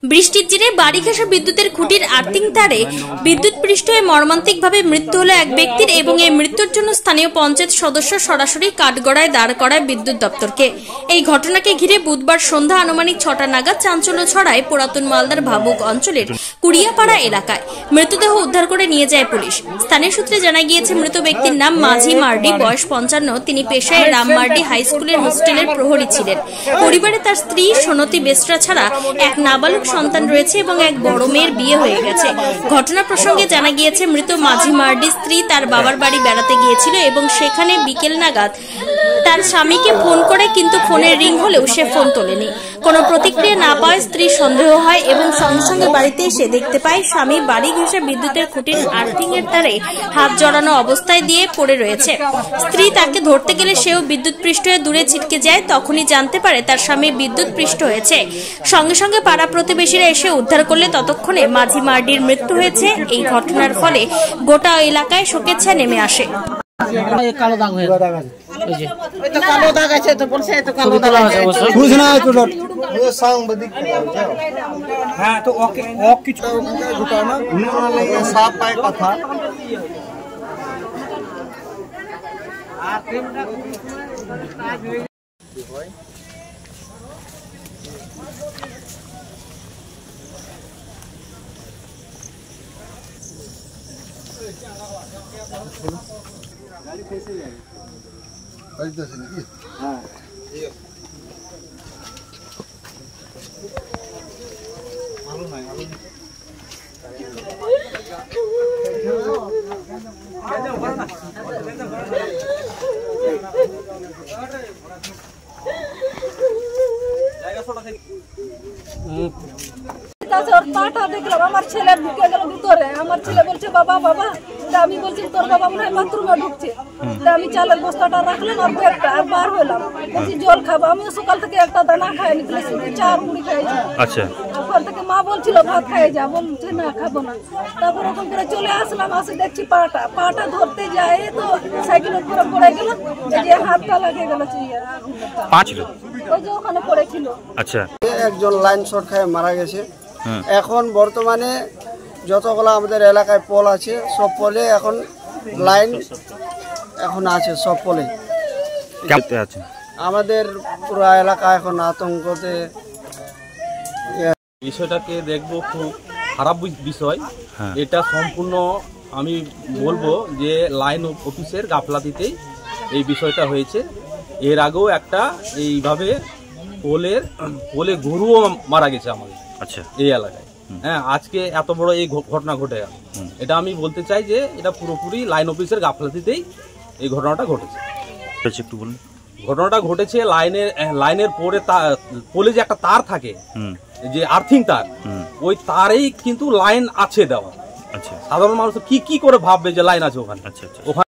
বৃষ্টির জেরে বাড়ি ঘেঁষা বিদ্যুতের খুঁটির আর্থিং তারে বিদ্যুৎ পৃষ্ঠ হয়ে মর্মান্তিকভাবে মৃত্যু হলো এক ব্যক্তির এবং এই মৃত্যুর জন্য স্থানীয় পঞ্চায়েত সদস্য সরাসরি কাঠগড়ায় দাঁড় করায় বিদ্যুৎ দপ্তরকে। এই ঘটনাকে ঘিরে বুধবার সন্ধ্যা আনুমানিক ৬টা নাগাদ চাঞ্চল্য ছড়ায় পুরাতন মালদার ভাবুক অঞ্চলের কুড়িয়াপাড়া এলাকায়। মৃতদেহ উদ্ধার করে নিয়ে যায় পুলিশ। স্থানীয় সূত্রে জানা গিয়েছে মৃত ব্যক্তির নাম মাঝি মার্ডি, বয়স ৫৫। তিনি পেশায় রাম মার্ডি হাই স্কুলের হোস্টেলের প্রহরী ছিলেন। পরিবারে তার স্ত্রী সোনতি বেসরা ছাড়া এক নাবালক সন্তান রয়েছে এবং এক বড় মেয়ের বিয়ে হয়ে গেছে। ঘটনা প্রসঙ্গে জানা গিয়েছে মৃত মাঝি মার্ডির স্ত্রী তার বাবার বাড়ি বেড়াতে গিয়েছিল এবং সেখানে বিকেল নাগাদ তার স্বামীকে ফোন করে, কিন্তু ফোনের রিং হলেও সে ফোন তোলেনি। কোনো প্রতিক্রিয়া না পাওয়ায় স্ত্রী সন্দেহ হয় এবং সঙ্গে সঙ্গে বাড়িতে এসে দেখতে পায় স্বামী বাড়ি ঘেঁষে বিদ্যুতের খুঁটির আর্থিং এর তারে হাত জড়ানো অবস্থায় দিয়ে পড়ে রয়েছে। স্ত্রী তাকে ধরতে গেলে সেও বিদ্যুৎ পৃষ্ঠ হয়ে দূরে ছিটকে যায়। তখনই জানতে পারে তার স্বামী বিদ্যুৎ পৃষ্ঠ হয়েছে। সঙ্গে সঙ্গে পাড়া প্রতিবেশীরা এসে উদ্ধার করলে ততক্ষণে মাঝি মার্ডির মৃত্যু হয়েছে। এই ঘটনার ফলে গোটা এলাকায় শোকের ছায়া নেমে আসে। কালো দাগ হয়ে কালো দাগ আছে তো বলছে তো কালো দাগ আছে বুঝ না একটু मुझे सांबादिक হ্যাঁ তো ওকে ও কিছু ঢুকানো উন্নয়নে ये साफ पाए কথা गाड़ी कैसे जाएगी गाड़ी तो नहीं हां मालूम है जाएगा थोड़ा सा পাটা দেখলাম আমার ছেলে ঢুকে গেল ভিতরে। আমার ছেলে বলছে বাবা বাবা, আমি বলছি তোর বাবা মনে হয় বাথরুমে ঢুকছে। আমি চালের বস্তাটা রাখলাম আর ব্যাগটা আর বার হলাম, বলছি জল খাবো। আমিও সকাল থেকে একটা দানা খাইনি, শুধু চার মুড়ি খাইছি। আচ্ছা, ওখান থেকে মা বলছিল ভাত খাই যা, বলছে না খাবো না। তারপর ওখান করে চলে আসলাম, আসে দেখছি পাটা ধরতে যায় তো সাইকেলের উপরে পড়ে গেল, যে হাতটা লাগে গেল পা ছিল ওই যে ওখানে পড়েছিল। আচ্ছা, একজন লাইন শর্ট খেয়ে মারা গেছে। এখন বর্তমানে যতগুলো আমাদের এলাকায় পোল আছে সব পোলে এখন লাইন এখন আছে, সব পোলে আছে। আমাদের পুরো এলাকা এখন আতঙ্কতে। বিষয়টাকে দেখবো খুব খারাপ বিষয়। এটা সম্পূর্ণ আমি বলবো যে লাইন অফিসের গাফলাতিতেই এই বিষয়টা হয়েছে। এর আগেও একটা এইভাবে পোলে গরুও মারা গেছে আমাদের আচ্ছা এই এলাকায়। হ্যাঁ, আজকে এত বড় এই ঘটনা ঘটে গেল। এটা আমি বলতে চাই যে এটা পুরোপুরি লাইন অফিসের গাফলাতিতেই এই ঘটনাটা ঘটেছে। একটু বলুন। ঘটনাটা ঘটেছে লাইনের পোলে যে একটা তার থাকে, যে আর্থিং তার, ওই তারেই কিন্তু লাইন আছে দেওয়া। আচ্ছা, সাধারণ মানুষ কি করে ভাববে যে লাইন আছে ওখানে? আচ্ছা, ওখানে